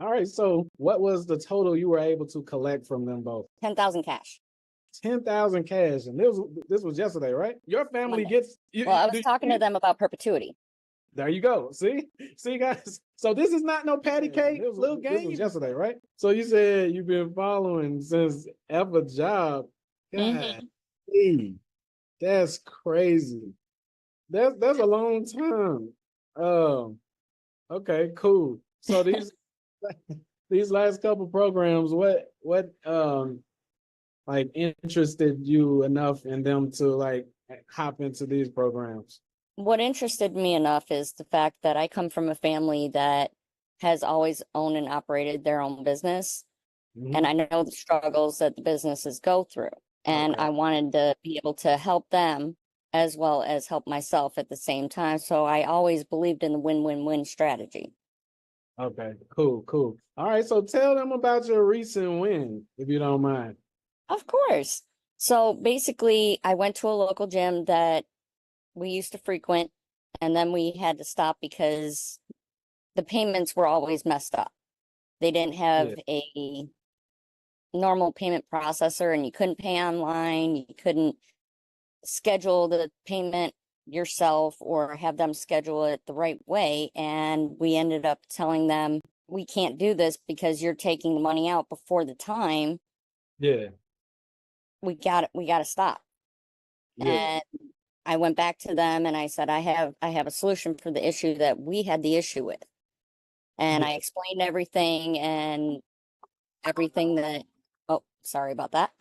All right. So what was the total you were able to collect from them both? 10,000 cash. 10,000 cash. And this was yesterday, right? Your family Monday. gets Well, I was talking to them about perpetuity. There you go. See, guys. So this is not no patty cake little game. This was yesterday, right? So you said you've been following since ever job. God, that's crazy. That's a long time. Okay, cool. So these these last couple programs, what like interested you enough in them to like hop into these programs? What interested me enough is the fact that I come from a family that has always owned and operated their own business. And I know the struggles that the businesses go through. And I wanted to be able to help them as well as help myself at the same time. So I always believed in the win-win-win strategy. Okay, cool. All right, so tell them about your recent win, if you don't mind. Of course. So basically, I went to a local gym that we used to frequent, and then we had to stop because the payments were always messed up. They didn't have a normal payment processor, and you couldn't pay online. You couldn't schedule the payment yourself or have them schedule it the right way. And we ended up telling them, we can't do this because you're taking the money out before the time. Yeah. We got to stop. Yeah. And I went back to them and I said, I have a solution for the issue that we had the issue with. And I explained everything that, oh, sorry about that.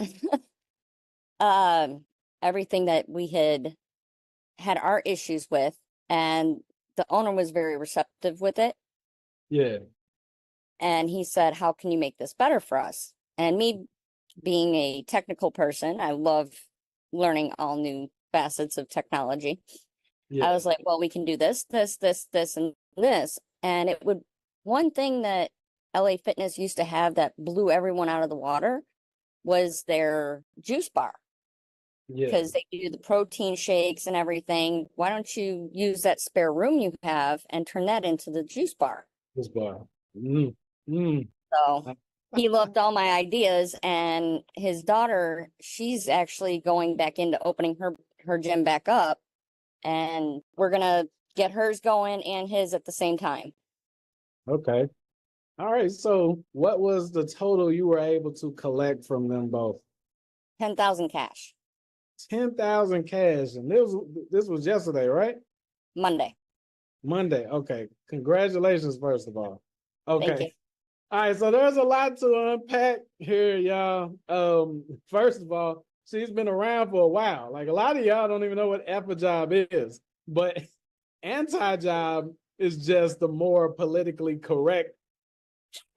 Everything that we had our issues with, and the owner was very receptive with it. Yeah. And he said, how can you make this better for us? And me being a technical person, I love learning all new facets of technology. Yeah. I was like, well, we can do this, and this. And it would, one thing that LA Fitness used to have that blew everyone out of the water was their juice bar. Because they do the protein shakes and everything. Why don't you use that spare room you have and turn that into the juice bar? Juice bar. So he loved all my ideas, and his daughter, she's actually going back into opening her gym back up, and we're gonna get hers going and his at the same time. Okay. All right. So what was the total you were able to collect from them both? 10,000 cash. 10,000 cash, and this was yesterday, right? Monday. Okay. Congratulations, first of all. Okay. Thank you. All right, so there's a lot to unpack here, y'all. First of all, she's been around for a while. Like a lot of y'all don't even know what F a job is, but anti-job is just the more politically correct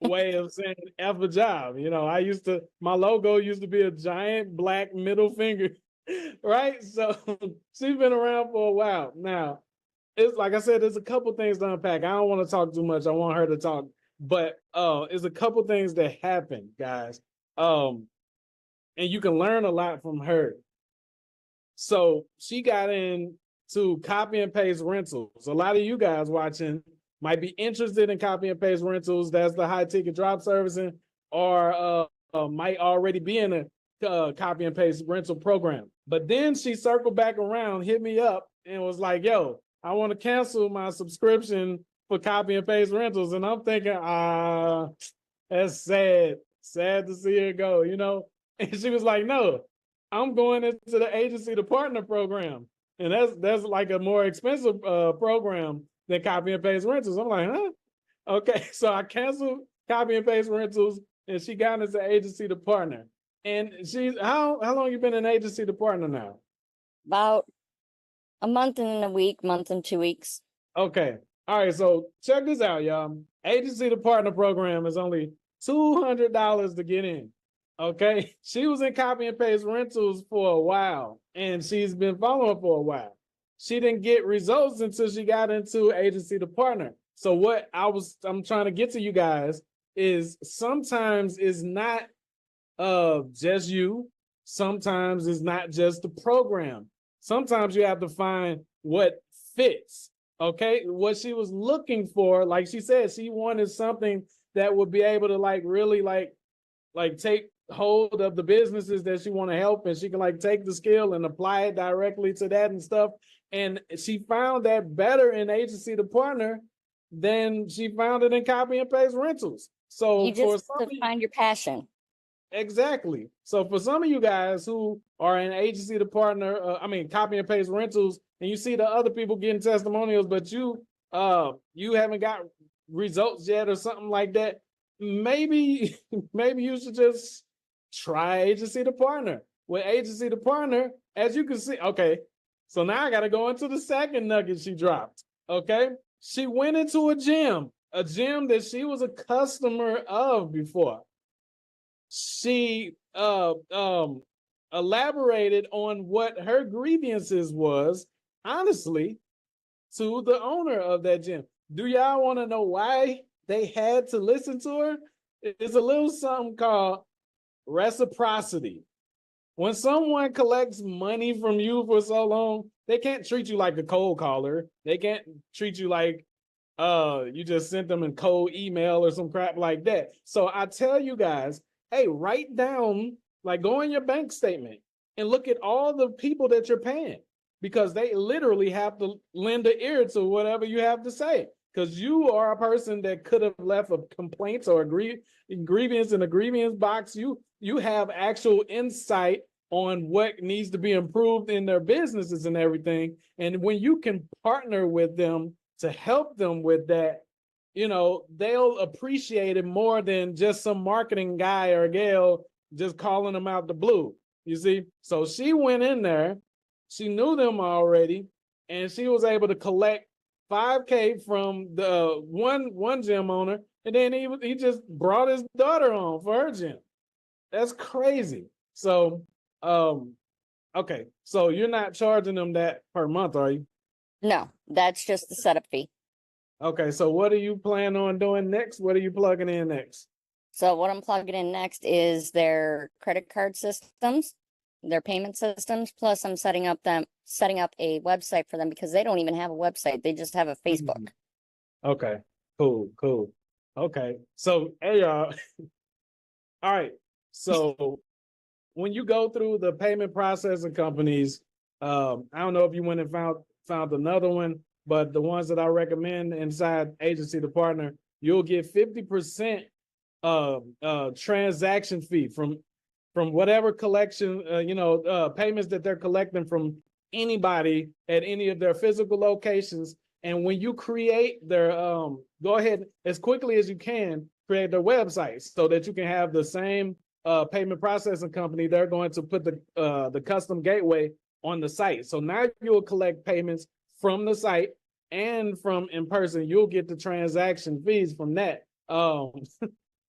way of saying F a job. You know, my logo used to be a giant black middle finger. Right? So she's been around for a while. Now, it's like I said, there's a couple things to unpack. I don't want to talk too much. I want her to talk. But it's a couple things that happen, guys. And you can learn a lot from her. So she got into copy and paste rentals. A lot of you guys watching might be interested in copy and paste rentals. That's the high ticket drop servicing, or might already be in a copy and paste rental program. But then she circled back around, hit me up, and was like, yo, I want to cancel my subscription for copy and paste rentals. And I'm thinking, that's sad to see her go, you know? And she was like, no, I'm going into the agency to partner program. And that's like a more expensive program than copy and paste rentals. I'm like, huh? Okay, so I canceled copy and paste rentals, and she got into agency to partner. And she's how long you been in agency to partner now? About a month and a week, month and 2 weeks. Okay. All right. So check this out, y'all. Agency to partner program is only $200 to get in. Okay. She was in copy and paste rentals for a while, and she's been following for a while. She didn't get results until she got into agency to partner. So what I'm trying to get to you guys is sometimes it's not just you. Sometimes it's not just the program. Sometimes you have to find what fits. Okay, what she was looking for, like she said, she wanted something that would be able to like really like take hold of the businesses that she want to help, and she can like take the skill and apply it directly to that and stuff. And she found that better in agency to partner than she found it in copy and paste rentals. So You for just some have to find your passion. exactly. So for some of you guys who are in agency to partner, copy and paste rentals, and you see the other people getting testimonials, but you haven't got results yet or something like that, maybe maybe you should just try agency to partner. With agency to partner, as you can see, okay. So now I got to go into the second nugget she dropped. Okay, she went into a gym that she was a customer of before. She elaborated on what her grievances was, honestly, to the owner of that gym. Do y'all want to know why they had to listen to her? It's a little something called reciprocity. When someone collects money from you for so long, they can't treat you like a cold caller. They can't treat you like you just sent them a cold email or some crap like that. So I tell you guys, hey, write down, like go in your bank statement and look at all the people that you're paying, because they literally have to lend an ear to whatever you have to say. Because you are a person that could have left a complaints or grievance in a grievance box. You have actual insight on what needs to be improved in their businesses and everything. And when you can partner with them to help them with that, they'll appreciate it more than just some marketing guy or gal just calling them out the blue. You see? So she went in there, she knew them already, and she was able to collect $5K from the one gym owner, and then he just brought his daughter on for her gym. That's crazy. So, okay, so you're not charging them that per month, are you? No, that's just the setup fee. Okay, so what are you planning on doing next? What are you plugging in next? So what I'm plugging in next is their credit card systems, their payment systems. Plus, I'm setting up a website for them, because they don't even have a website. They just have a Facebook. Okay, cool. Okay, so hey y'all. All right, so when you go through the payment processing companies, I don't know if you went and found another one, but the ones that I recommend inside agency to partner, you'll get 50% transaction fee from whatever collection, payments that they're collecting from anybody at any of their physical locations. And when you create their, go ahead as quickly as you can, create their websites so that you can have the same payment processing company. They're going to put the custom gateway on the site. So now you'll collect payments from the site and from in person. You'll get the transaction fees from that.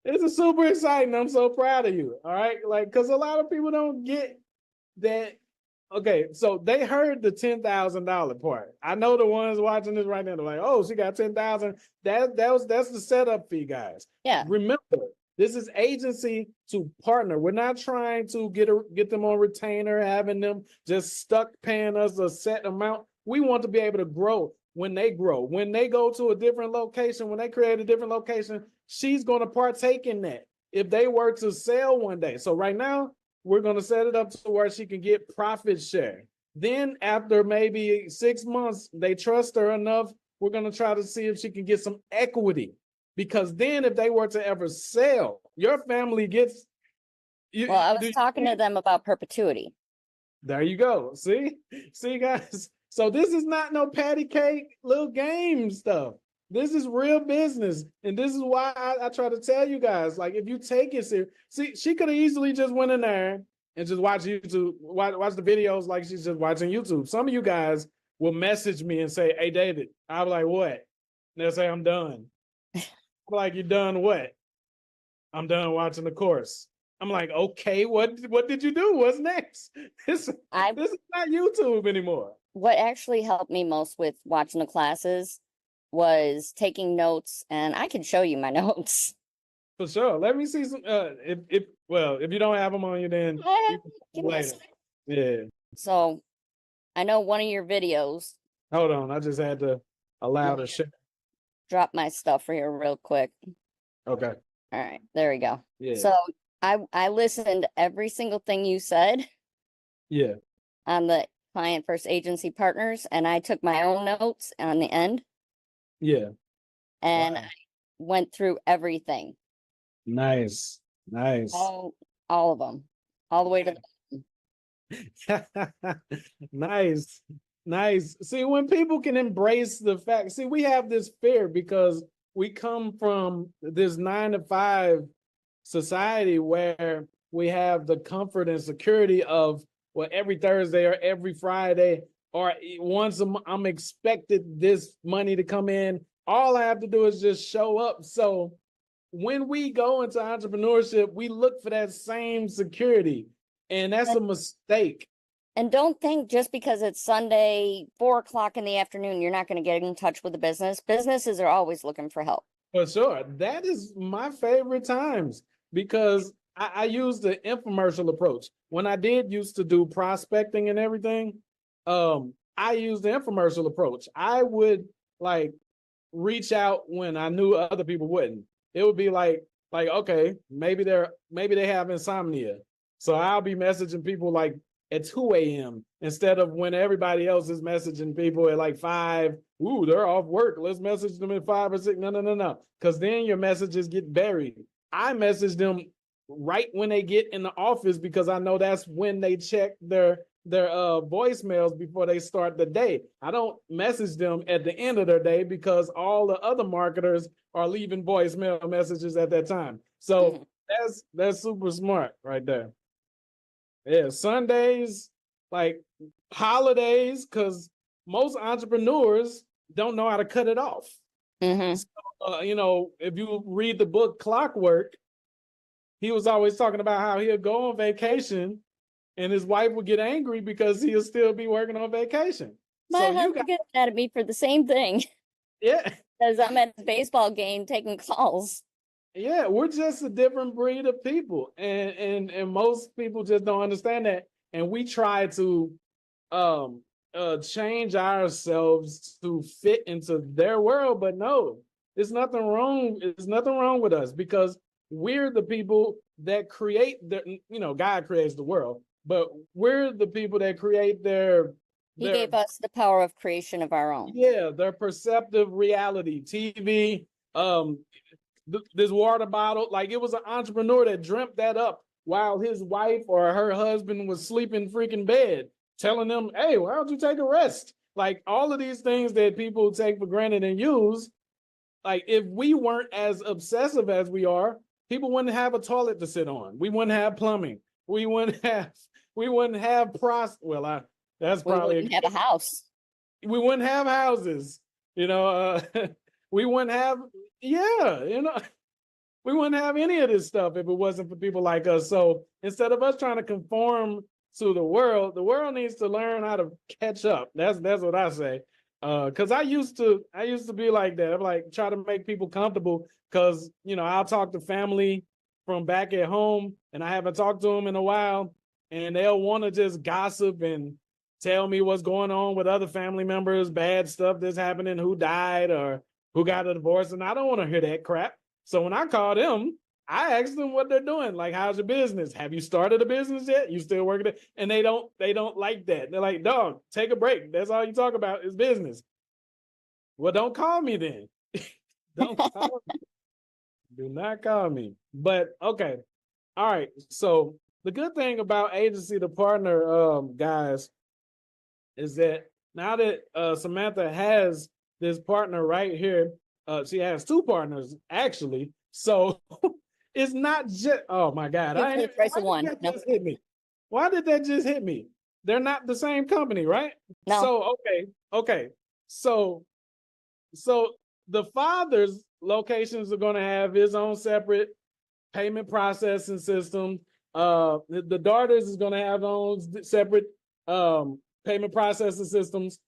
This is super exciting. I'm so proud of you. All right. Like, because a lot of people don't get that. Okay. So they heard the $10,000 part. I know the ones watching this right now, they're like, oh, she got 10,000. That's the setup fee, guys. Yeah. Remember, this is agency to partner. We're not trying to get them on retainer, having them just stuck paying us a set amount. We want to be able to grow when they grow. When they go to a different location, when they create a different location, she's going to partake in that if they were to sell one day. So right now, we're going to set it up to where she can get profit share. Then after maybe 6 months, they trust her enough, we're going to try to see if she can get some equity. Because then if they were to ever sell, your family gets... Well, I was talking to them about perpetuity. There you go. See, guys. So this is not no patty cake little game stuff. This is real business. And this is why I try to tell you guys, like, if you take it serious, see, she could have easily just went in there and just watch YouTube, watch the videos like she's just watching YouTube. Some of you guys will message me and say, hey, David, I'll be like, what? And they'll say, I'm done. I'm like, you done what? I'm done watching the course. I'm like, okay, what did you do? What's next? This is not YouTube anymore. What actually helped me most with watching the classes was taking notes, and I can show you my notes. For sure. Let me see some. If you don't have them on you, then later. Yeah. So, I know one of your videos. Hold on, I just had to allow the share. Drop my stuff here real quick. Okay. All right, there we go. Yeah. So I listened to every single thing you said Yeah. on the client first agency partners, and I took my own notes on the end, Yeah. and Wow. I went through everything, Nice. Nice. all of them, all the way to Nice. Nice. See, when people can embrace the fact, see, we have this fear because we come from this 9 to 5 society where we have the comfort and security of, well, every Thursday or every Friday or once I'm expected this money to come in. All I have to do is just show up. So when we go into entrepreneurship, we look for that same security, and that's a mistake. And don't think just because it's Sunday, 4 o'clock in the afternoon, you're not going to get in touch with the business. Businesses are always looking for help. For sure. That is my favorite times because I use the infomercial approach. When I did used to do prospecting and everything, I used the infomercial approach. I would like reach out when I knew other people wouldn't. It would be like, okay, maybe they have insomnia. So I'll be messaging people like at 2 a.m. instead of when everybody else is messaging people at like 5. Ooh, they're off work. Let's message them at 5 or 6. No. Because then your messages get buried. I message them right when they get in the office because I know that's when they check their voicemails before they start the day. I don't message them at the end of their day because all the other marketers are leaving voicemail messages at that time. So that's super smart right there. Yeah, Sundays, like holidays, because most entrepreneurs don't know how to cut it off. So, if you read the book Clockwork, he was always talking about how he'll go on vacation and his wife would get angry because he'll still be working on vacation. My husband gets mad at me for the same thing. Yeah. Because I'm at the baseball game taking calls. Yeah, we're just a different breed of people. And most people just don't understand that. And we try to change ourselves to fit into their world, but no, there's nothing wrong. There's nothing wrong with us because we're the people that create God creates the world, but we're the people that create He gave us the power of creation of our own. Yeah, their perceptive reality. TV, this water bottle, like it was an entrepreneur that dreamt that up while his wife or her husband was sleeping freaking bed, telling them, hey, why don't you take a rest? Like all of these things that people take for granted and use, like if we weren't as obsessive as we are, people wouldn't have a toilet to sit on. We wouldn't have plumbing. We wouldn't have we wouldn't have that's probably we wouldn't have a house. We wouldn't have houses. We wouldn't have we wouldn't have any of this stuff if it wasn't for people like us. So instead of us trying to conform to the world needs to learn how to catch up. That's what I say. Because I used to be like that. I'm like try to make people comfortable because I'll talk to family from back at home and I haven't talked to them in a while, and they'll want to just gossip and tell me what's going on with other family members, bad stuff that's happening, who died or who got a divorce, and I don't want to hear that crap. So when I call them, I ask them what they're doing. Like, how's your business? Have you started a business yet? You still working it? And they don't like that. They're like, dog, take a break. That's all you talk about is business. Well, don't call me then. Don't call me. Do not call me. But okay. All right. So the good thing about agency to partner, guys, is that now that Samantha has this partner right here, she has 2 partners actually. So it's not just, oh my God. Why did that hit me? Why did that just hit me? They're not the same company, right? No. So, okay. So the father's locations are going to have his own separate payment processing system. The daughters is going to have their own separate payment processing systems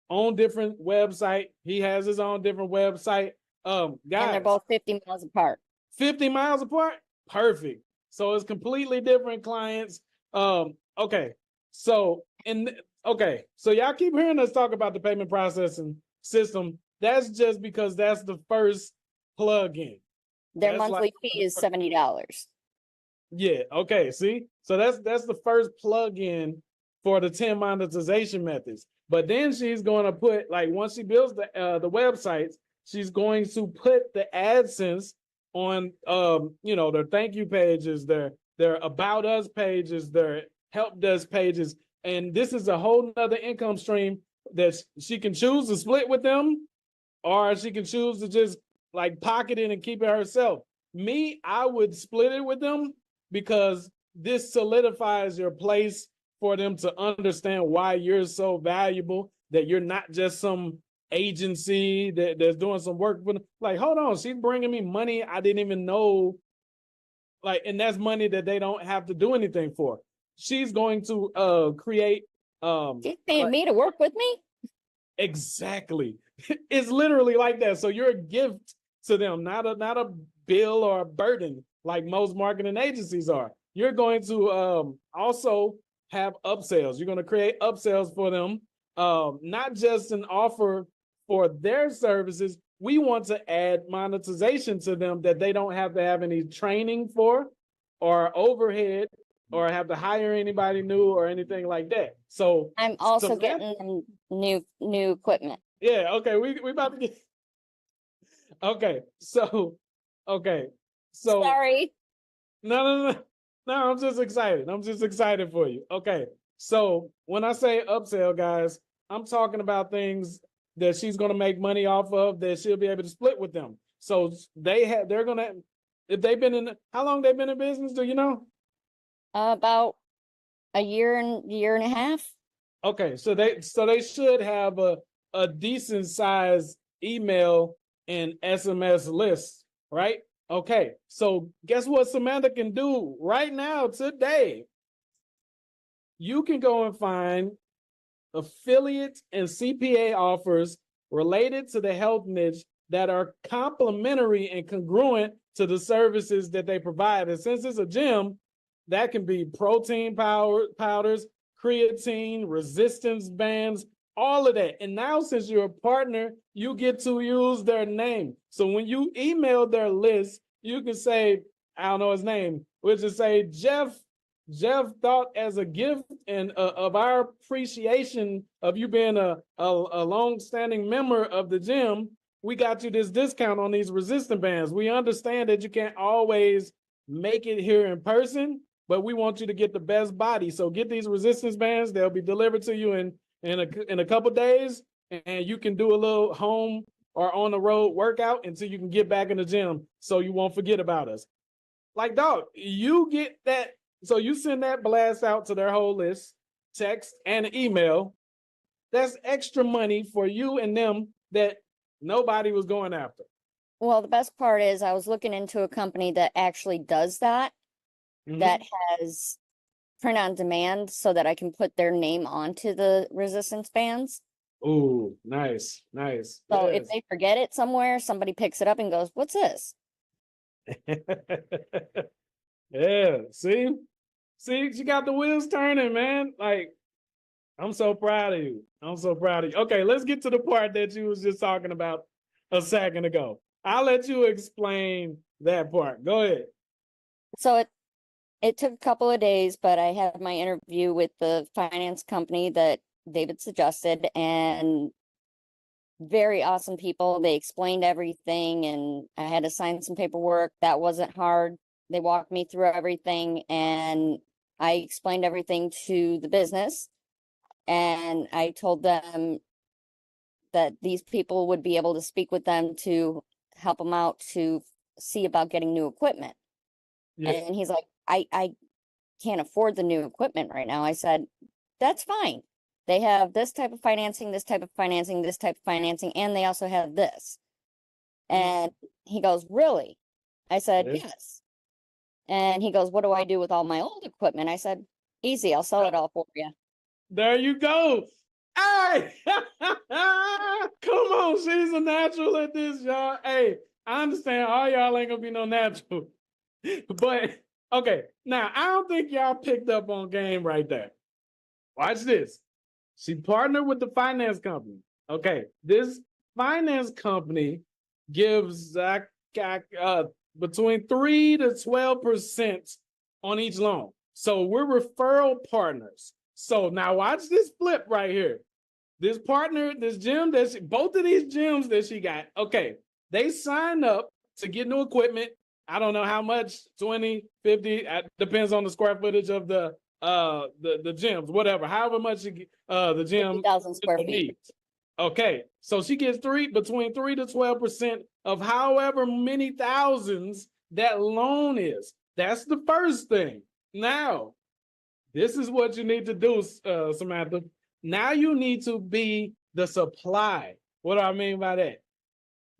on different website. He has his own different website. Guys, and they're both 50 miles apart. 50 miles apart? Perfect. So it's completely different clients. Okay. So y'all keep hearing us talk about the payment processing system. That's just because that's the first plug-in. Their That's like monthly fee is $70. yeah, okay. See, so that's the first plug-in for the 10 monetization methods. But then she's going to put like once she builds the websites, she's going to put the AdSense on their thank you pages, their about us pages, their help desk pages, and this is a whole nother income stream that she can choose to split with them, or she can choose to just like pocket it and keep it herself. Me, I would split it with them because this solidifies your place for them to understand why you're so valuable, that you're not just some agency that's doing some work. But like, hold on, she's bringing me money I didn't even know. Like, and that's money that they don't have to do anything for. She's going to create She's paying me to work with me? exactly. It's literally like that. So you're a gift to them, not a bill or a burden like most marketing agencies are. You're going to also have upsells. You're going to create upsells for them, not just an offer for their services. We want to add monetization to them that they don't have to have any training for or overhead or have to hire anybody new or anything like that. So I'm also getting them new equipment. Yeah, okay, we about to get okay. Okay. So Sorry. No, I'm just excited. I'm just excited for you. Okay. So when I say upsell, guys, I'm talking about things that she's gonna make money off of that she'll be able to split with them. So they're gonna if they've been in how long they've been in business, do you know? About a year and a half. Okay, so they should have a decent size email and SMS list, right? Okay, so guess what Samantha can do right now today? You can go and find affiliate and CPA offers related to the health niche that are complementary and congruent to the services that they provide. And since it's a gym, that can be protein powders, creatine, resistance bands, all of that. And now, since you're a partner, you get to use their name. So when you email their list, you can say, I don't know his name, which is say, Jeff thought as a gift and of our appreciation of you being a long-standing member of the gym, we got you this discount on these resistant bands. We understand that you can't always make it here in person, but we want you to get the best body. So get these resistance bands. They'll be delivered to you in a couple days, and you can do a little home or on the road workout until you can get back in the gym so you won't forget about us. Like, dog, you get that. So you send that blast out to their whole list, text and email. That's extra money for you and them that nobody was going after. Well, the best part is I was looking into a company that actually does that, that has print on demand so that I can put their name onto the resistance bands. Oh, nice. So if they forget it somewhere, somebody picks it up and goes, "What's this?" Yeah, see, you got the wheels turning, man. Like, I'm so proud of you. Okay, let's get to the part that you was just talking about a second ago. I'll let you explain that part. Go ahead. So it took a couple of days, but I had my interview with the finance company that David suggested, and very awesome people. They explained everything, and I had to sign some paperwork. That wasn't hard. They walked me through everything, and I explained everything to the business, and I told them that these people would be able to speak with them to help them out to see about getting new equipment. Yeah. And he's like, I can't afford the new equipment right now. I said, that's fine. They have this type of financing, this type of financing, this type of financing, and they also have this. And he goes, really? I said, yes. And he goes, what do I do with all my old equipment? I said, easy, I'll sell it all for you. There you go. Hey, come on, she's a natural at this, y'all. Hey, I understand all y'all ain't gonna be no natural. But okay, now I don't think y'all picked up on game right there. Watch this. She partnered with the finance company. Okay, this finance company gives between 3 to 12% on each loan. So we're referral partners. So now watch this flip right here. This partner, this gym, both of these gyms that she got, okay, they sign up to get new equipment. I don't know how much, 20, 50, depends on the square footage of the gyms, whatever, however much the gym 50,000 square feet. needs. Okay, so she gets between 3 to 12% of however many thousands that loan is. That's the first thing. Now, this is what you need to do, Samantha. Now you need to be the supply. What do I mean by that?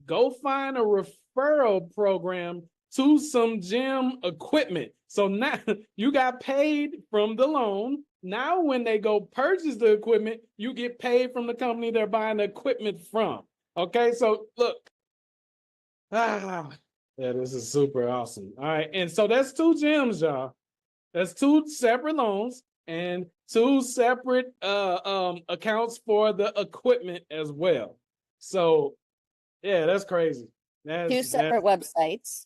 Go find a referral program to some gym equipment. So now you got paid from the loan. Now when they go purchase the equipment, you get paid from the company they're buying the equipment from. Okay, so look. Yeah, this is super awesome. All right, and so that's 2 gyms, y'all. That's 2 separate loans and 2 separate accounts for the equipment as well. So yeah, that's crazy. 2 separate websites.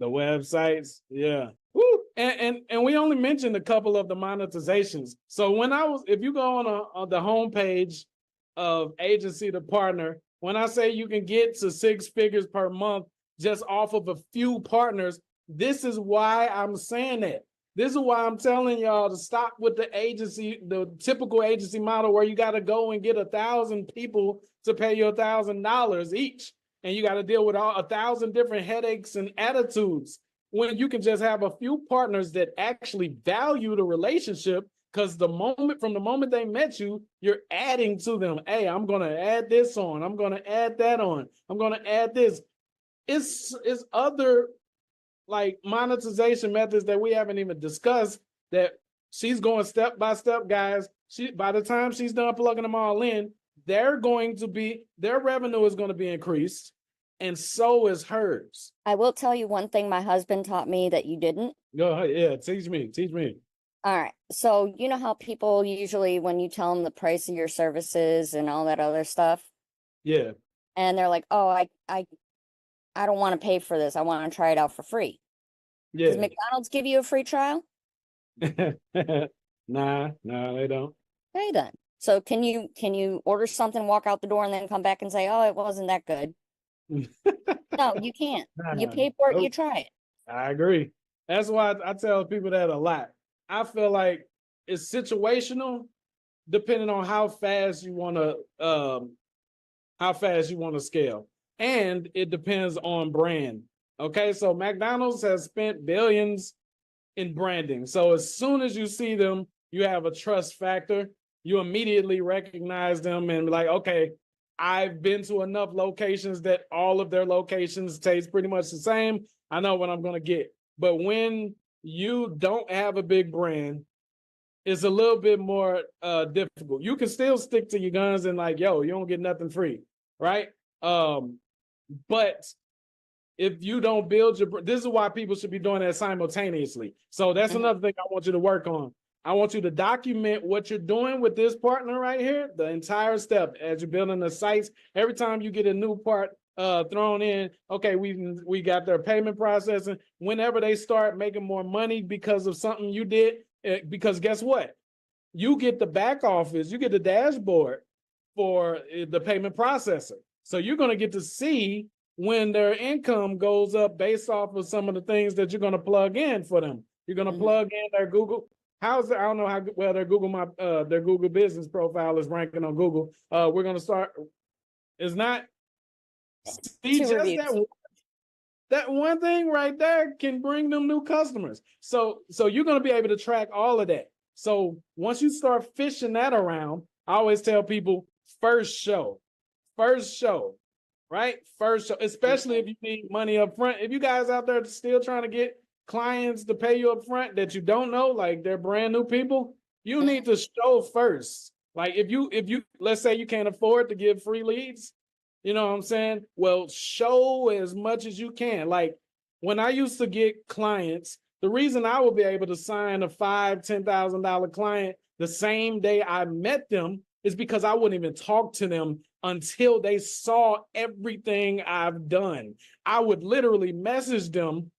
The websites, yeah. Woo. And we only mentioned a couple of the monetizations. So if you go on the homepage of agency to partner, when I say you can get to 6 figures per month just off of a few partners, this is why I'm saying that. This is why I'm telling y'all to stop with the typical agency model where you got to go and get 1,000 people to pay you $1,000 each. And you got to deal with 1,000 different headaches and attitudes when you can just have a few partners that actually value the relationship, because from the moment they met you, you're adding to them. Hey, I'm going to add this on. I'm going to add that on. I'm going to add this. It's other like monetization methods that we haven't even discussed that she's going step by step, guys. By the time she's done plugging them all in, their revenue is going to be increased, and so is hers. I will tell you one thing my husband taught me that you didn't. Go ahead. Yeah, teach me. All right. So you know how people usually, when you tell them the price of your services and all that other stuff. Yeah. And they're like, oh, I don't want to pay for this. I want to try it out for free. Yeah. Does McDonald's give you a free trial? Nah, they don't. Okay, then. So can you order something, walk out the door, and then come back and say, oh, it wasn't that good? No, you can't. You pay for it, you try it. I agree. That's why I tell people that a lot. I feel like it's situational, depending on how fast you want to scale, and it depends on brand. Okay, so McDonald's has spent billions in branding. So as soon as you see them, you have a trust factor. You immediately recognize them and be like, okay, I've been to enough locations that all of their locations taste pretty much the same. I know what I'm going to get. But when you don't have a big brand, it's a little bit more difficult. You can still stick to your guns and like, yo, you don't get nothing free, right? But if you don't build this is why people should be doing that simultaneously. So that's another thing I want you to work on. I want you to document what you're doing with this partner right here, the entire step as you're building the sites. Every time you get a new part thrown in, okay, we got their payment processing. Whenever they start making more money because of something you did, because guess what? You get the back office, you get the dashboard for the payment processor. So you're going to get to see when their income goes up based off of some of the things that you're going to plug in for them. You're going to plug in their Google. I don't know how well their Google business profile is ranking on Google. We're going to start. It's not. See, just that one thing right there can bring them new customers. So you're going to be able to track all of that. So once you start fishing that around, I always tell people first show, right? First show, especially if you need money up front. If you guys out there still trying to get clients to pay you up front that you don't know, like they're brand new people, you need to show first. Like if you let's say you can't afford to give free leads, you know what I'm saying? Well, show as much as you can. Like when I used to get clients, the reason I would be able to sign a $5,000, $10,000 client the same day I met them is because I wouldn't even talk to them until they saw everything I've done. I would literally message them,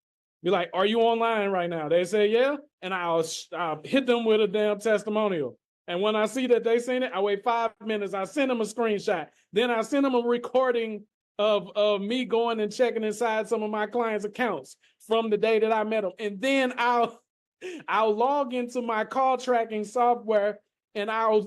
be like, are you online right now? They say, yeah. And I'll hit them with a damn testimonial. And when I see that they seen it, I wait 5 minutes. I send them a screenshot. Then I send them a recording of me going and checking inside some of my clients' accounts from the day that I met them. And then I'll log into my call tracking software and I'll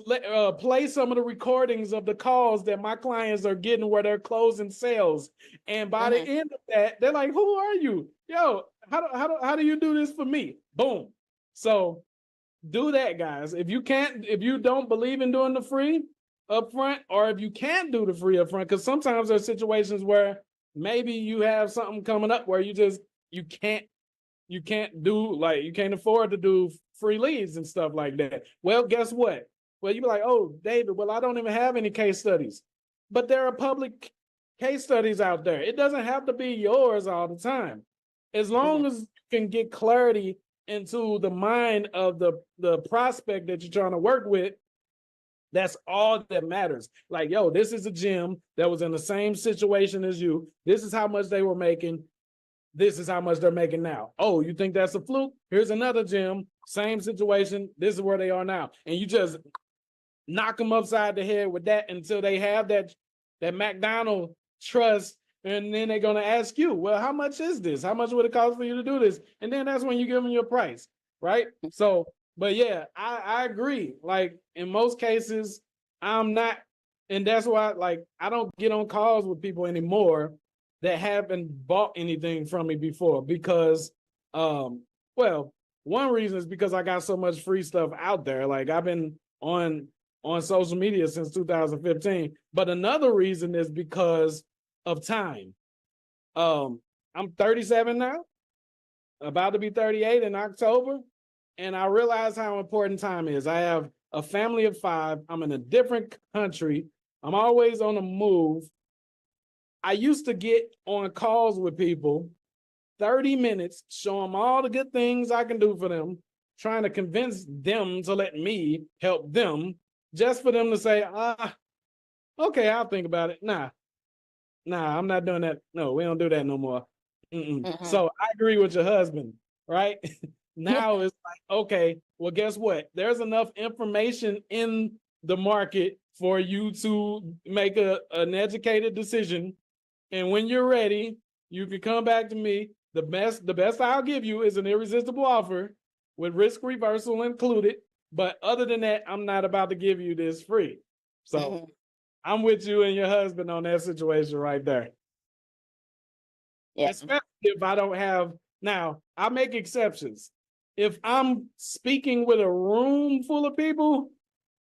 play some of the recordings of the calls that my clients are getting where they're closing sales. And by the end of that, they're like, who are you? Yo, how do you do this for me? Boom. So do that, guys. If you don't believe in doing the free upfront, or if you can't do the free upfront, because sometimes there's situations where maybe you have something coming up where you can't do, like, you can't afford to do free leads and stuff like that. Well, guess what? Well, you be like, oh, David, well, I don't even have any case studies. But there are public case studies out there. It doesn't have to be yours all the time. As long as you can get clarity into the mind of the prospect that you're trying to work with, that's all that matters. Like, yo, this is a gym that was in the same situation as you. This is how much they were making. This is how much they're making now. Oh, you think that's a fluke? Here's another gym, same situation. This is where they are now. And you just knock them upside the head with that until they have that McDonald trust. And then they're going to ask you, well, how much is this? How much would it cost for you to do this? And then that's when you give them your price, right? So, but yeah, I agree. Like, in most cases, I'm not, and that's why, like, I don't get on calls with people anymore that haven't bought anything from me before, because, well, one reason is because I got so much free stuff out there. Like, I've been on social media since 2015. But another reason is because of time. I'm 37 now, about to be 38 in October. And I realize how important time is. I have a family of 5. I'm in a different country. I'm always on the move. I used to get on calls with people, 30 minutes, show them all the good things I can do for them, trying to convince them to let me help them, just for them to say, okay, I'll think about it. Nah, I'm not doing that. No, we don't do that no more. So I agree with your husband, right? Now it's like, okay, well, guess what? There's enough information in the market for you to make an educated decision. And when you're ready, you can come back to me. The best I'll give you is an irresistible offer with risk reversal included. But other than that, I'm not about to give you this free. So I'm with you and your husband on that situation right there. Yeah. Especially if I don't have, now I make exceptions. If I'm speaking with a room full of people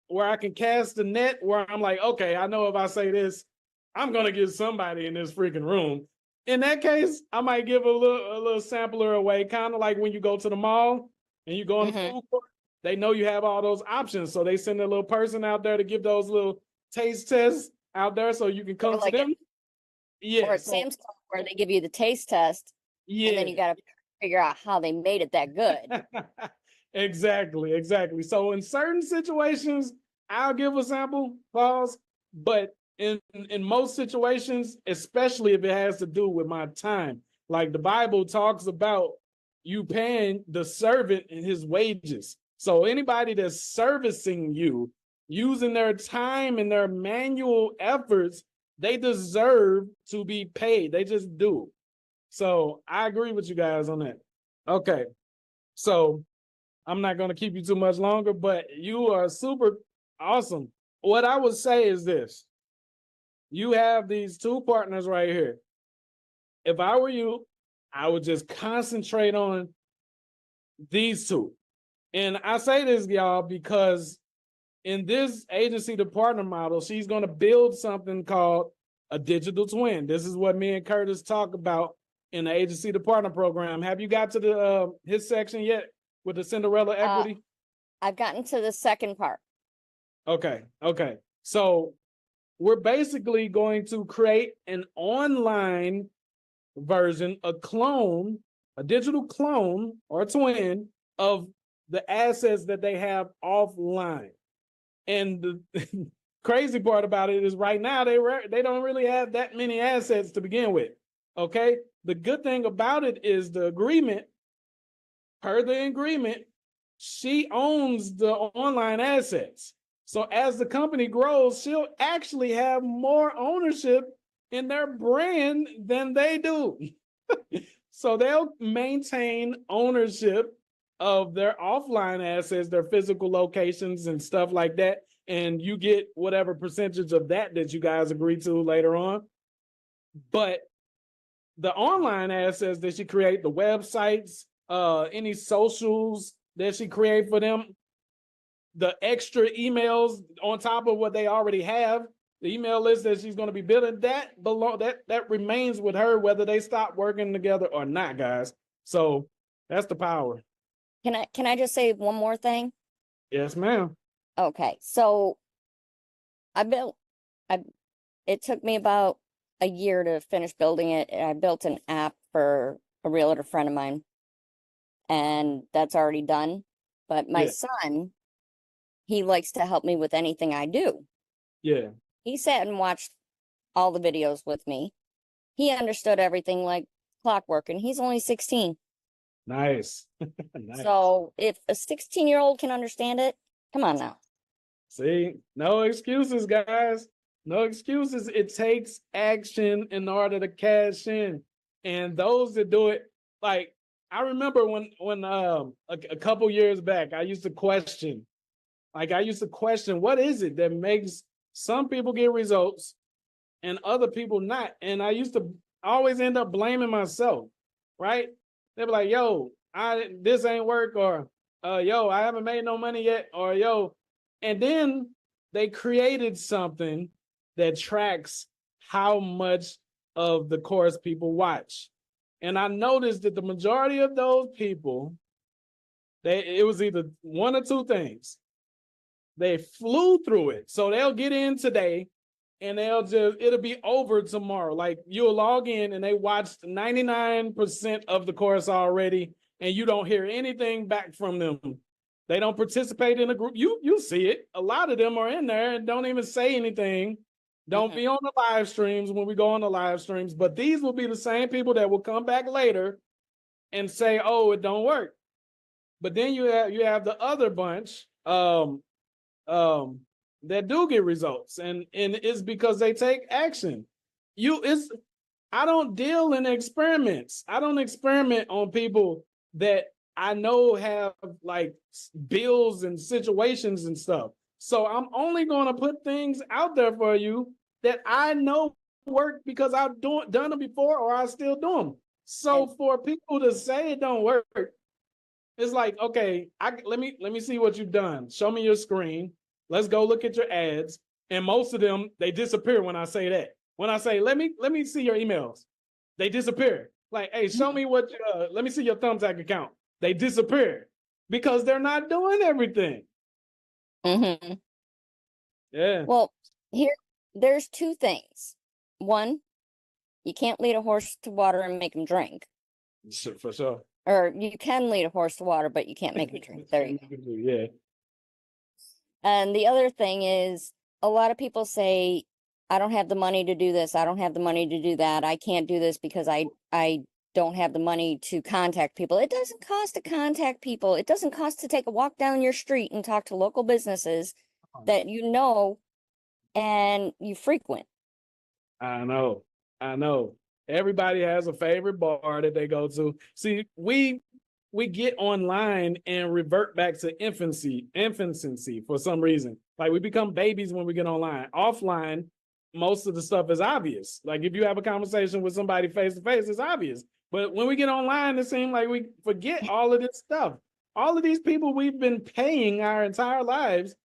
where I can cast the net, where I'm like, okay, I know if I say this, I'm going to get somebody in this freaking room. In that case, I might give a little sampler away, kind of like when you go to the mall and you go in the food court, they know you have all those options. So they send a little person out there to give those little taste tests out there so you can come to them. Yeah. Or at Sam's Club where they give you the taste test. Yeah. And then you got to figure out how they made it that good. Exactly. So in certain situations, I'll give a sample, pause, but in most situations, especially if it has to do with my time, like the Bible talks about you paying the servant his wages. So anybody that's servicing you, using their time and their manual efforts, they deserve to be paid. They just do. So I agree with you guys on that. Okay. So I'm not going to keep you too much longer, but you are super awesome. What I would say is this. You have these 2 partners right here. If I were you, I would just concentrate on these 2. And I say this, y'all, because in this agency to partner model, she's going to build something called a digital twin. This is what me and Curtis talk about in the agency to partner program. Have you got to the his section yet with the Cinderella equity? I've gotten to the second part. Okay. So we're basically going to create an online version, a clone, a digital clone or a twin of the assets that they have offline. And crazy part about it is right now they don't really have that many assets to begin with. Okay. The good thing about it is the agreement, per the agreement, she owns the online assets. So as the company grows, she'll actually have more ownership in their brand than they do. So they'll maintain ownership of their offline assets, their physical locations and stuff like that. And you get whatever percentage of that you guys agree to later on. But the online assets that she create, the websites, any socials that she create for them, the extra emails on top of what they already have, the email list that she's going to be building, that remains with her whether they stop working together or not, guys. So that's the power. Can I just say one more thing? Yes, ma'am. Okay, so it took me about a year to finish building it. I built an app for a realtor friend of mine, and that's already done. But my son, he likes to help me with anything I do. Yeah. He sat and watched all the videos with me. He understood everything like clockwork, and he's only 16. Nice. Nice. So if a 16-year-old can understand it, come on now. See, no excuses, guys. No excuses. It takes action in order to cash in. And those that do it, like I remember when a couple years back, I used to question, what is it that makes some people get results and other people not? And I used to always end up blaming myself, right? They'd be like, yo, this ain't work, or yo, I haven't made no money yet, or yo. And then they created something that tracks how much of the course people watch. And I noticed that the majority of those people, it was either one or two things. They flew through it. So they'll get in today and it'll be over tomorrow. Like you'll log in and they watched 99% of the course already, and you don't hear anything back from them. They don't participate in a group. You see it. A lot of them are in there and don't even say anything. Don't be on the live streams when we go on the live streams. But these will be the same people that will come back later and say, oh, it don't work. But then you have the other bunch that do get results, and it's because they take action. I don't deal in experiments. I don't experiment on people that I know have like bills and situations and stuff. So I'm only going to put things out there for you that I know work because I've done them before, or I still do them. So for people to say it don't work, it's like, okay, let me see what you've done. Show me your screen. Let's go look at your ads. And most of them, they disappear when I say that. When I say, let me see your emails, they disappear. Like, hey, show me let me see your Thumbtack account. They disappear because they're not doing everything. Mm-hmm. Yeah. Well, there's two things. One, you can't lead a horse to water and make him drink. For sure. Or you can lead a horse to water, but you can't make him drink. There you go. Yeah. And the other thing is, a lot of people say, I don't have the money to do this. I don't have the money to do that. I can't do this because I don't have the money to contact people. It doesn't cost to contact people. It doesn't cost to take a walk down your street and talk to local businesses that you know and you frequent. I know. Everybody has a favorite bar that they go to. See, we get online and revert back to infancy for some reason. Like we become babies when we get online. Offline, most of the stuff is obvious. Like if you have a conversation with somebody face to face, it's obvious. But when we get online, it seems like we forget all of this stuff. All of these people we've been paying our entire lives,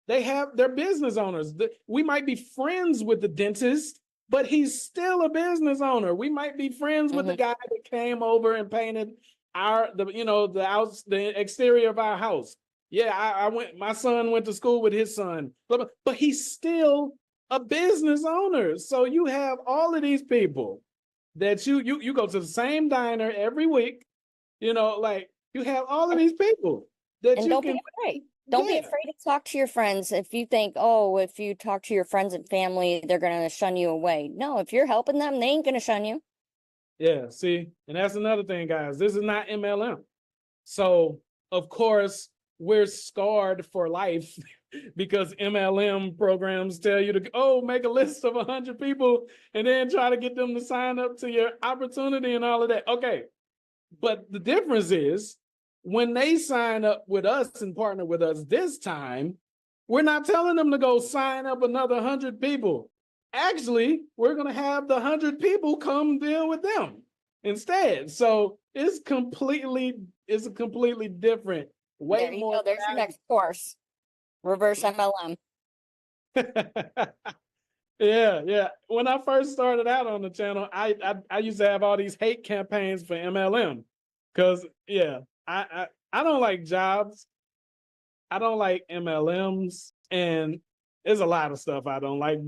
they're business owners. We might be friends with the dentist, but he's still a business owner. We might be friends with the guy that came over and painted the exterior of our house. Yeah, my son went to school with his son, but he's still a business owner. So you have all of these people that you go to the same diner every week, like you have all of these people that and you don't can be afraid. Don't be Yeah. afraid to talk to your friends. If you think, oh, if you talk to your friends and family, they're going to shun you away. No, if you're helping them, they ain't going to shun you. Yeah. See, and that's another thing, guys. This is not MLM. So, of course, we're scarred for life because MLM programs tell you to, oh, make a list of 100 people and then try to get them to sign up to your opportunity and all of that. Okay. But the difference is when they sign up with us and partner with us this time, we're not telling them to go sign up another 100 people. Actually, we're going to have the 100 people come deal with them instead. So it's a completely different, way There you more. go. There's your next course. Reverse MLM. Yeah, yeah. When I first started out on the channel, I used to have all these hate campaigns for MLM because yeah, I don't like jobs. I don't like MLMs, and there's a lot of stuff I don't like,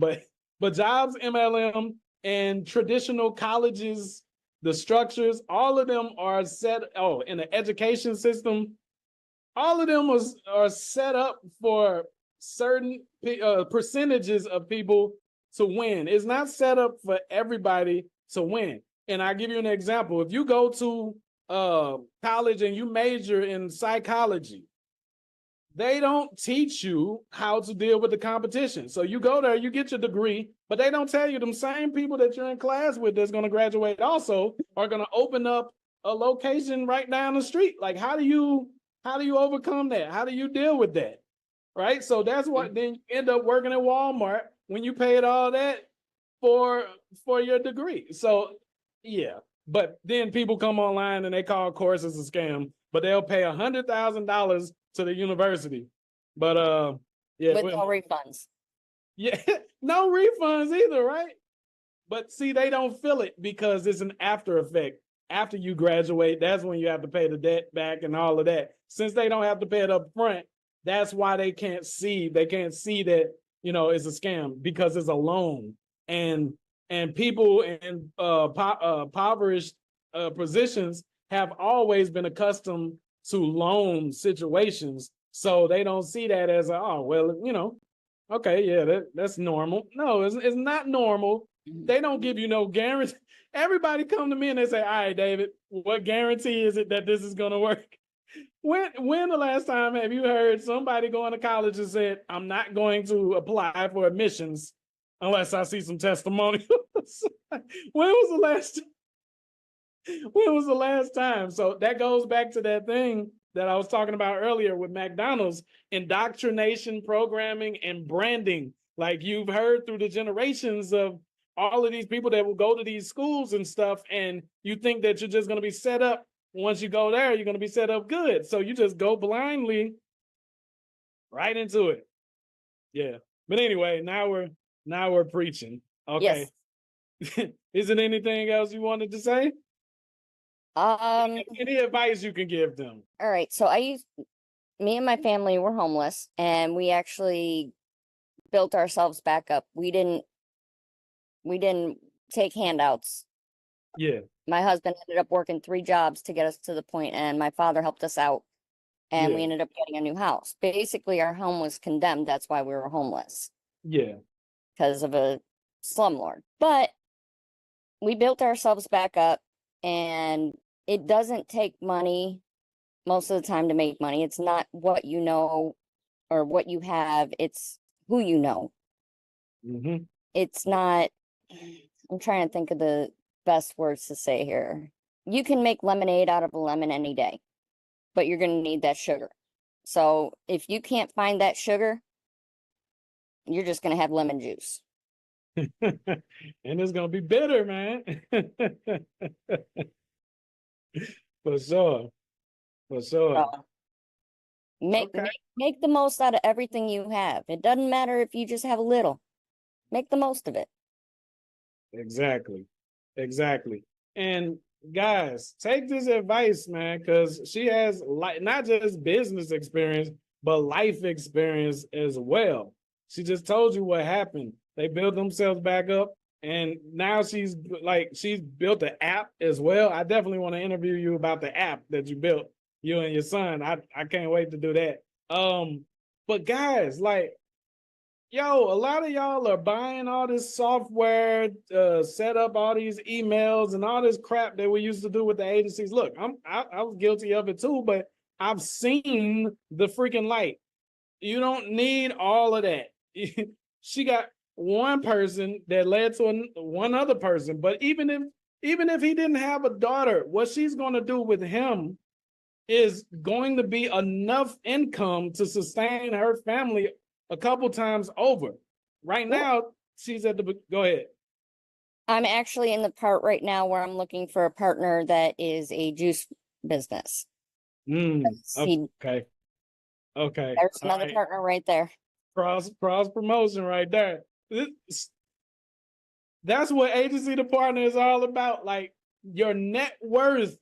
but jobs, MLM, and traditional colleges, the structures, all of them are set. Oh, in the education system, all of them are set up for certain percentages of people to win. It's not set up for everybody to win. And I'll give you an example. If you go to college and you major in psychology, they don't teach you how to deal with the competition. So you go there, you get your degree, but they don't tell you them same people that you're in class with that's going to graduate also are going to open up a location right down the street. Like, how do you overcome that? How do you deal with that? Right. So that's what then you end up working at Walmart when you paid all that for your degree. So yeah. But then people come online and they call courses a scam, but they'll pay $100,000 to the university. But yeah, With no refunds. yeah, no refunds either, right? But see, they don't feel it because it's an after effect. After you graduate, that's when you have to pay the debt back and all of that. Since they don't have to pay it up front, that's why they can't see that, it's a scam because it's a loan. And people in impoverished positions have always been accustomed to loan situations. So they don't see that as oh, well, okay, yeah, that's normal. No, it's not normal. They don't give you no guarantee. Everybody come to me and they say, all right, David, what guarantee is it that this is going to work? When the last time have you heard somebody going to college and said, I'm not going to apply for admissions unless I see some testimonials? When was the last time? So that goes back to that thing that I was talking about earlier with McDonald's, indoctrination, programming, and branding. Like you've heard through the generations of all of these people that will go to these schools and stuff, and you think that you're just going to be set up. Once you go there, you're going to be set up good. So you just go blindly right into it. Yeah. But anyway, now we're preaching. Okay. Yes. Is it anything else you wanted to say? Any advice you can give them? All right. So me and my family were homeless, and we actually built ourselves back up. We didn't take handouts. Yeah. My husband ended up working 3 jobs to get us to the point, and my father helped us out, and we ended up getting a new house. Basically, our home was condemned. That's why we were homeless. Yeah. Because of a slumlord. But we built ourselves back up, and it doesn't take money most of the time to make money. It's not what you know or what you have. It's who you know. Mm-hmm. It's not, I'm trying to think of the best words to say here. You can make lemonade out of a lemon any day, but you're going to need that sugar. So if you can't find that sugar, you're just going to have lemon juice. And it's going to be bitter, man. For sure. Make the most out of everything you have. It doesn't matter if you just have a little. Make the most of it. Exactly. And guys, take this advice, man, because she has not just business experience, but life experience as well. She just told you what happened. They built themselves back up, and now she's built an app as well. I definitely want to interview you about the app that you built, you and your son. I can't wait to do that. But guys, like, yo, a lot of y'all are buying all this software, set up all these emails and all this crap that we used to do with the agencies. Look, I was guilty of it too, but I've seen the freaking light. You don't need all of that. She got one person that led to one other person, but even if he didn't have a daughter, what she's going to do with him is going to be enough income to sustain her family a couple times over. Right now, she's at the, go ahead. I'm actually in the part right now where I'm looking for a partner that is a juice business. Okay. Okay. There's another partner right there. Cross promotion right there. That's what agency to partner is all about. Like, your net worth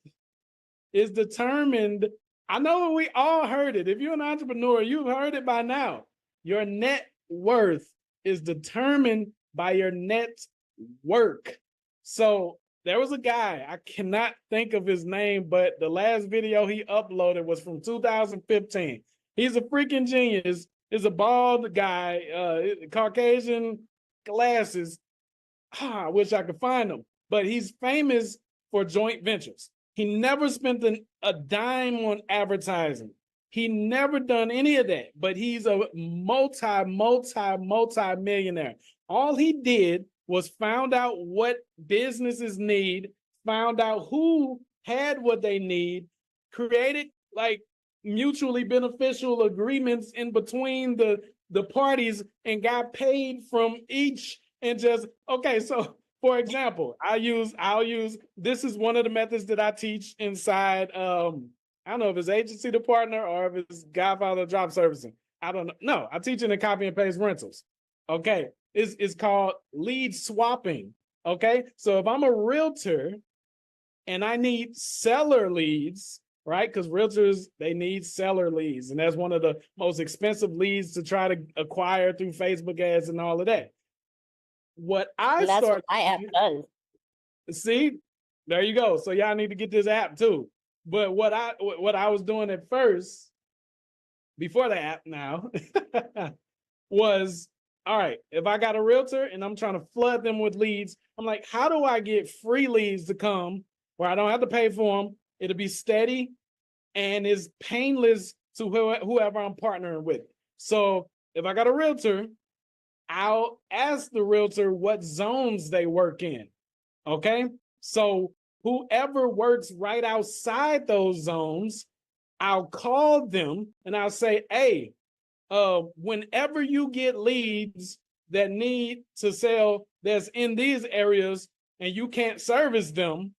is determined. I know we all heard it. If you're an entrepreneur, you've heard it by now. Your net worth is determined by your net work. So there was a guy, I cannot think of his name, but the last video he uploaded was from 2015. He's a freaking genius. He's a bald guy, Caucasian, glasses. I wish I could find him, but he's famous for joint ventures. He never spent a dime on advertising. He never done any of that, but he's a multi-millionaire. All he did was found out what businesses need, found out who had what they need, created like mutually beneficial agreements in between the parties, and got paid from each. And just, okay, so for example, I'll use this is one of the methods that I teach inside, I don't know if it's agency to partner or if it's Godfather drop servicing. I don't know. No, I teach it in copy and paste rentals. Okay. It's called lead swapping. Okay. So if I'm a realtor and I need seller leads, right? Because realtors, they need seller leads. And that's one of the most expensive leads to try to acquire through Facebook ads and all of that. What what my app does. See, there you go. So y'all need to get this app too. But what I was doing at first, before the app now, was, all right, if I got a realtor and I'm trying to flood them with leads, I'm like, how do I get free leads to come where I don't have to pay for them? It'll be steady and is painless to whoever I'm partnering with. So if I got a realtor, I'll ask the realtor what zones they work in. Okay. So whoever works right outside those zones, I'll call them and I'll say, hey, whenever you get leads that need to sell that's in these areas and you can't service them,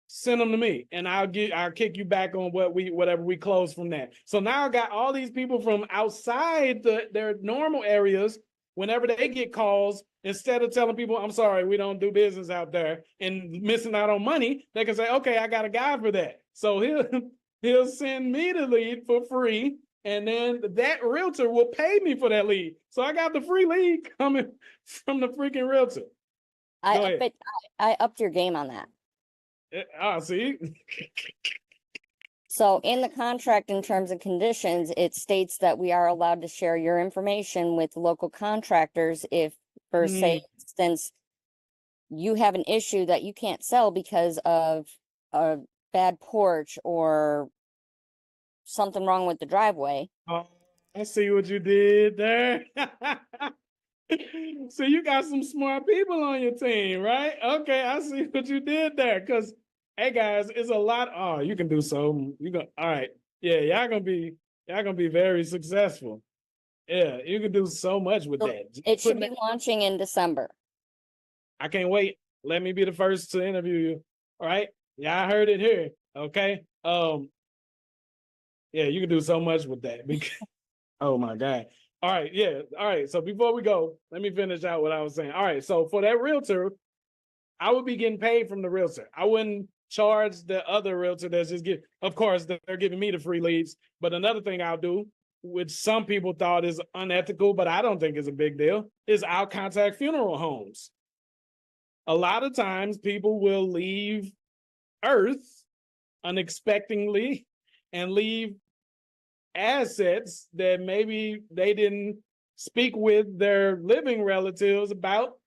send them to me and I'll kick you back on whatever we close from that. So now I got all these people from outside their normal areas. Whenever they get calls, instead of telling people, I'm sorry, we don't do business out there and missing out on money, they can say, okay, I got a guy for that. So he'll send me the lead for free. And then that realtor will pay me for that lead. So I got the free lead coming from the freaking realtor. I upped your game on that. See? So in the contract, in terms and conditions, it states that we are allowed to share your information with local contractors if, for say, instance, you have an issue that you can't sell because of a bad porch or something wrong with the driveway. Oh, I see what you did there. So you got some smart people on your team, right? Okay, I see what you did there. Because, hey guys, it's a lot. Oh, you can do so. All right. Yeah, y'all gonna be very successful. Yeah, you can do so much with that. It should be launching in December. I can't wait. Let me be the first to interview you. All right. Yeah, I heard it here. Okay. Yeah, you can do so much with that. Oh my God. All right, yeah. All right. So before we go, let me finish out what I was saying. All right. So for that realtor, I would be getting paid from the realtor. I wouldn't charge the other realtor that's just of course, they're giving me the free leads. But another thing I'll do, which some people thought is unethical, but I don't think is a big deal, is I'll contact funeral homes. A lot of times people will leave Earth unexpectedly and leave assets that maybe they didn't speak with their living relatives about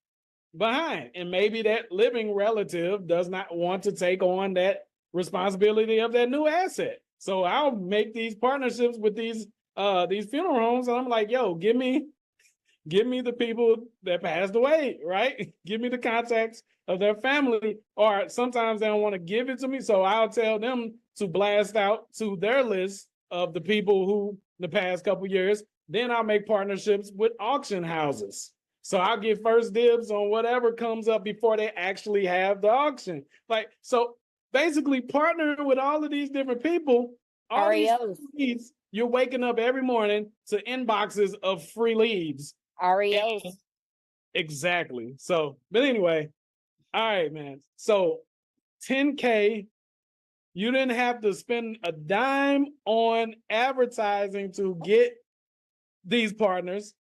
behind. And maybe that living relative does not want to take on that responsibility of that new asset. So I'll make these partnerships with these funeral homes, and I'm like, yo, give me the people that passed away, right? Give me the contacts of their family. Or sometimes they don't want to give it to me, so I'll tell them to blast out to their list of the people who the past couple years. Then I'll make partnerships with auction houses. So I'll get first dibs on whatever comes up before they actually have the auction. Like, so basically partnering with all of these different people, all REOs. these leads, you're waking up every morning to inboxes of free leads. REOs. Exactly. So, but anyway, all right, man. So 10K, you didn't have to spend a dime on advertising to get these partners.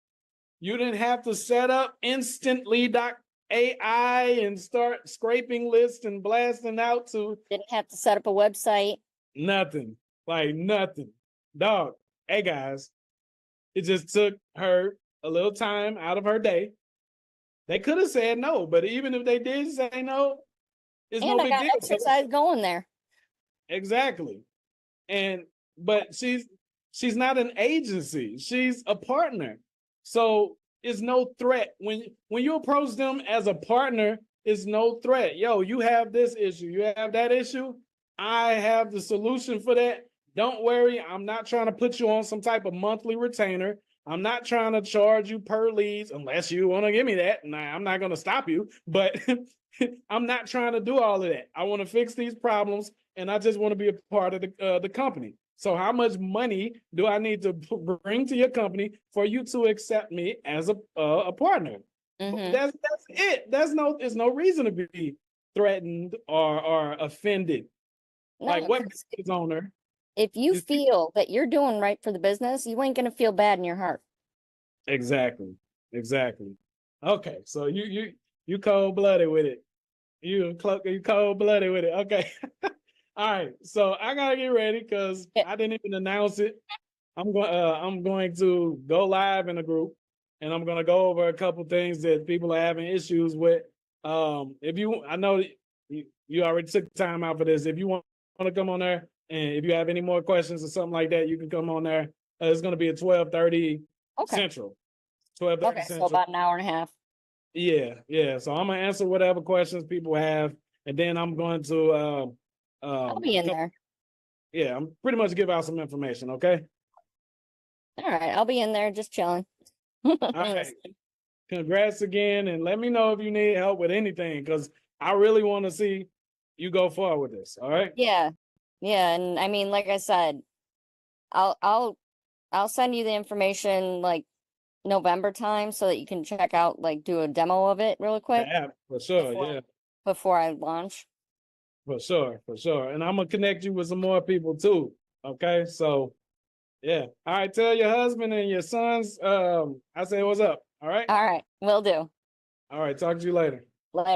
You didn't have to set up instantly.ai and start scraping lists and blasting out to. Didn't have to set up a website. Nothing. Like nothing. Dog. Hey guys, it just took her a little time out of her day. They could have said no, but even if they did say no, it's no big deal. And I got exercise going there. Exactly. But she's not an agency. She's a partner. So it's no threat. When you approach them as a partner, it's no threat. Yo, you have this issue, you have that issue. I have the solution for that. Don't worry. I'm not trying to put you on some type of monthly retainer. I'm not trying to charge you per leads unless you want to give me that. Nah, I'm not going to stop you, but I'm not trying to do all of that. I want to fix these problems, and I just want to be a part of the company. So how much money do I need to bring to your company for you to accept me as a partner? Mm-hmm. That's it. There's no reason to be threatened or offended. No, like what business owner? If you feel that you're doing right for the business, you ain't gonna feel bad in your heart. Exactly. Okay, so you cold blooded with it. You cold blooded with it. Okay. All right. So I gotta get ready because I didn't even announce it. I'm going to go live in a group, and I'm gonna go over a couple things that people are having issues with. I know you already took time out for this. If you want to come on there, and if you have any more questions or something like that, you can come on there. It's going to be at 12:30 Central. 12:30 Central. So about an hour and a half. Yeah. So I'm going to answer whatever questions people have, and then I'm going to I'll be in there. Yeah, I'm pretty much give out some information, okay? All right, I'll be in there just chilling. All right. Congrats again, and let me know if you need help with anything, because I really want to see you go forward with this. All right? Yeah, and I mean, like I said, I'll send you the information like November time so that you can check out, like, do a demo of it really quick. Yeah, for sure. Before I launch. For sure. And I'm gonna connect you with some more people too. Okay, so yeah. All right, tell your husband and your sons I say what's up. All right, will do. All right, talk to you later. Later.